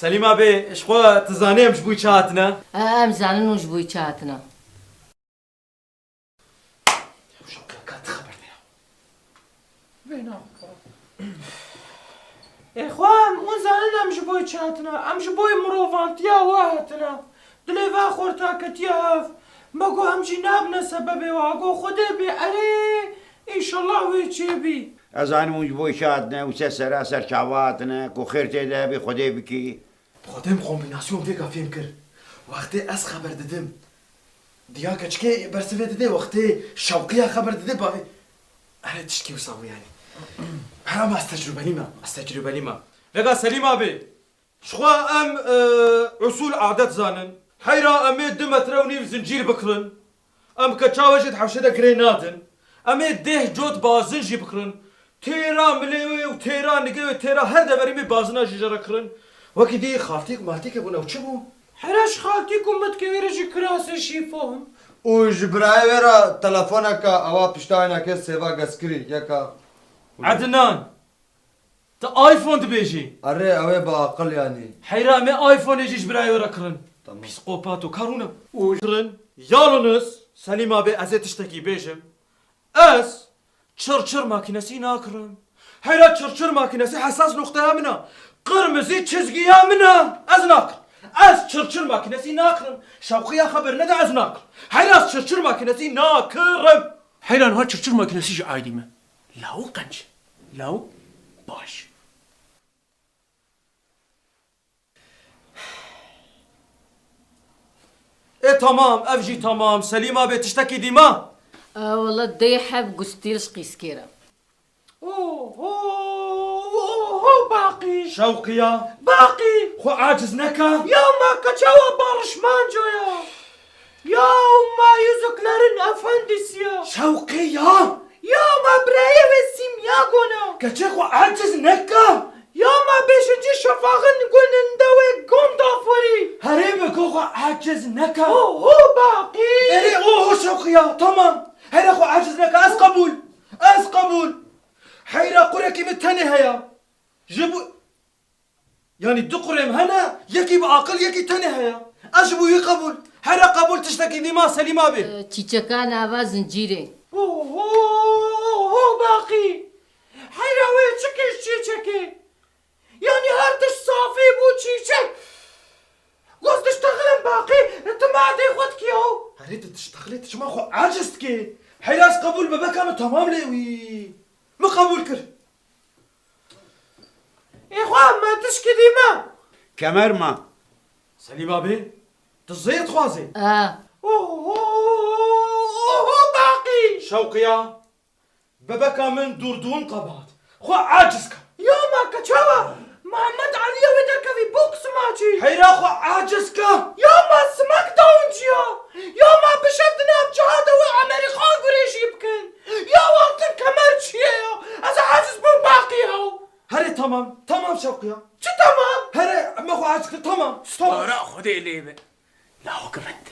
سلیم آبی اشخوا تزانیم شبوی چهاتنا ام زانن وش بوی چهاتنا اخوان اون زنن ام جبوی چهاتنا ام جبوی مروفانتیا واهتنا دلوا خورتا کتیاف مگو هم جنابنا سبب واگو خدا بی اره انشالله وی چی بی از آن موج بوی شادنه و سراسر چاواتنه کو خیر تیده بی خودی بکی خودم کومبیناسیون ویگا فهم کرد وقتی از خبر دادم دیا کچکه برسوی داده وقتی شوقی خبر داده باوی اره تشکی و ساوی یعنی هم از تجربه لیما ویگا سلیم آبی شخوا ام اصول عادت زانن حیرا امی 2 متر و نیو زنجیر بکرن ام کچاوشت حوشده گرینادن امی 10 جوت بازنجی بکرن تیرا ملیوی و تیرا نگه و تیرا هر دبریمی بازنا جیجارا کرن وکی دی خالتیک مالتیک بونه و چه بو؟ حراش خالتی کمت که ویرجی کراسه شیفون و جبرای ورا تلفونك أو بشتاينا كيس سيفا قسكري يكا عدنان تا آیفون دبیجی أري أوي بأقل يعني حیرا امی آیفون یجیش برای ورا کرن پیسقوپاتو کارونه و کرن یالونس سلیم آبی ازه تشتکی بیجم از çırçır makinesi nakırım. Hayra çırçır makinesi hassas noktaya mına. Kırmızı çizgiye mına. Az nakır. Az çırçır makinesi nakırım. Şavkıya haberine de az nakır. Hayra çırçır makinesi nakırım. حيران هاد شرشر ماكينة عادي ما لاو قنج لاو باش Tamam evji tamam. Selim abi tişteki dima. والله دي حب قستيرش قيسكيرا اوه باقي Şavkıya. باقي Xo aciz neka. يا ما كتشاوا بارشمان جويا يا ما yüzüklerin efendisi ya Şavkıya. ya ma breye ve simyagona Geçe xo aciz neka. ya ma 5. şafağın gününde ve gondafari Harebe xo aciz neka. اوه باقي Eri oho şavkıya tamam. Hayra xo aciz neka az kabul. Az kabul. Hayra kureki mi tane haya. Jibu yani دقرم هنا يكي بعقل يكي تاني هيا أجبو يقبل حرا قبول تشتكي ديما سليم أبي چيچكان آوا زنجيري اوه باقي حيرا وي çeki yani her dış safi bu çiçek قصد تشتغلن باقي انت ما عاد ياخدك ياهو هريت تشتغلي تشما خو عجزتكي حراس قبول بابا كامل تمام ليوي ما قبول كر يا اخوان ما تشكي ديما kemer ma سليم أبي تزيد خوازي اوه باقي شوقيا بابا كامل دوردون قبات خو عاجزك يا ما كتشاوا محمد علي ودرك في بوكس ماتشي حيرا خو عاجزك يا ما سماك داون جيا يا ما بشفتنا بجهاده وامريكان قريش يبكن يا وقت كمرتشي يا از عاجز بو باقي هو هري تمام شوقيا شو تمام هري ما خو عاجزك تمام طارق خدي ليبة لاو كمنت